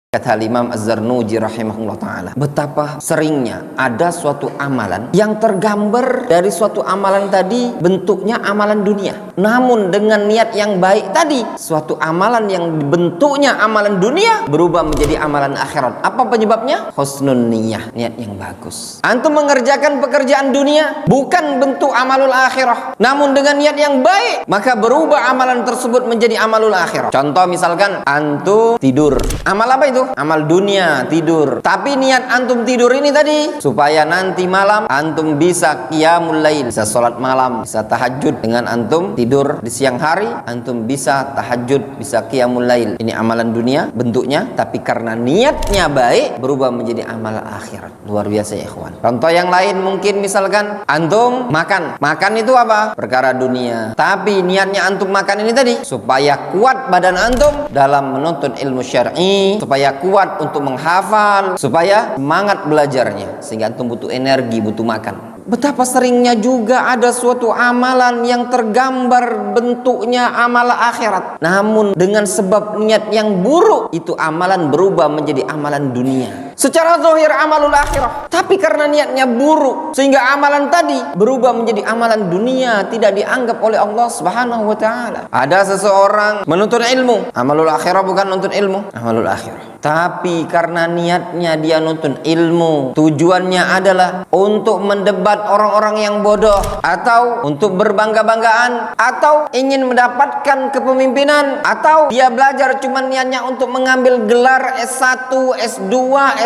Kata Imam Az-Zarnuji rahimahullah ta'ala, betapa seringnya ada suatu amalan yang tergambar dari suatu amalan tadi bentuknya amalan dunia, namun dengan niat yang baik tadi, suatu amalan yang bentuknya amalan dunia berubah menjadi amalan akhirat. Apa penyebabnya? Husnun niyah, niat yang bagus. Antum mengerjakan pekerjaan dunia bukan bentuk amalul akhirah, namun dengan niat yang baik, maka berubah amalan tersebut menjadi amalul akhirah. Contoh misalkan antum tidur, amal apa itu? Amal dunia, tidur. Tapi niat antum tidur ini tadi supaya nanti malam antum bisa qiyamul lail, bisa sholat malam, bisa tahajud. Dengan antum tidur di siang hari, antum bisa tahajud, bisa qiyamul lail. Ini amalan dunia bentuknya, tapi karena niatnya baik berubah menjadi amal akhirat. Luar biasa ya ikhwan. Contoh yang lain mungkin misalkan antum makan. Makan itu apa? Perkara dunia. Tapi niatnya antum makan ini tadi supaya kuat badan antum dalam menuntut ilmu syar'i, supaya kuat untuk menghafal, supaya semangat belajarnya, sehingga antum butuh energi, butuh makan. Betapa seringnya juga ada suatu amalan yang tergambar bentuknya amal akhirat, namun dengan sebab niat yang buruk itu amalan berubah menjadi amalan dunia. Secara zahir amalul akhirah, tapi karena niatnya buruk sehingga amalan tadi berubah menjadi amalan dunia, tidak dianggap oleh Allah Subhanahu wa taala. Ada seseorang menuntut ilmu, amalul akhirah bukan nuntut ilmu, amalul akhirah. Tapi karena niatnya dia nuntut ilmu, tujuannya adalah untuk mendebat orang-orang yang bodoh, atau untuk berbangga-banggaan, atau ingin mendapatkan kepemimpinan, atau dia belajar cuma niatnya untuk mengambil gelar S1, S2,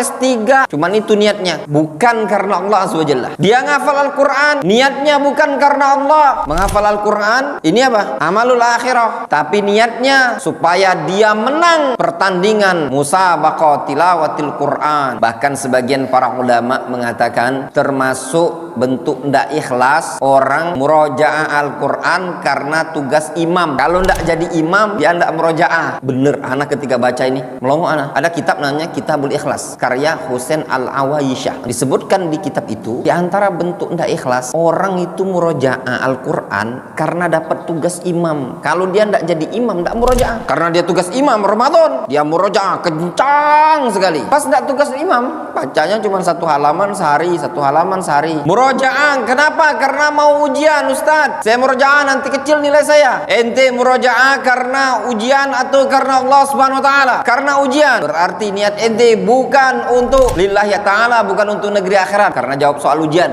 S3, cuman itu niatnya, bukan karena Allah Azza wa Jalla. Dia ngafal Al-Quran, niatnya bukan karena Allah. Menghafal Al-Quran ini apa? Amalul akhirah. Tapi niatnya supaya dia menang pertandingan musabaqah tilawatil Quran. Bahkan sebagian para ulama mengatakan termasuk bentuk ndak ikhlas orang murojaah Al-Quran karena tugas imam. Kalau ndak jadi imam dia ndak murojaah. Bener, anak ketika baca ini melongo anak. Ada kitab namanya Kitabul Ikhlas karya Husain Al-Awaisyah. Disebutkan di kitab itu, di antara bentuk ndak ikhlas orang itu murojaah Al-Quran karena dapat tugas imam. Kalau dia ndak jadi imam ndak murojaah. Karena dia tugas imam Ramadan, dia murojaah kencang sekali. Pas ndak tugas imam, bacanya cuma satu halaman sehari, satu halaman sehari. Murojaah, kenapa? Karena mau ujian Ustaz. Saya murojaah nanti kecil nilai saya. Ente murojaah karena ujian atau karena Allah Subhanahu wa taala? Karena ujian. Berarti niat ente bukan untuk lillahi ta'ala, bukan untuk negeri akhirat, karena jawab soal ujian.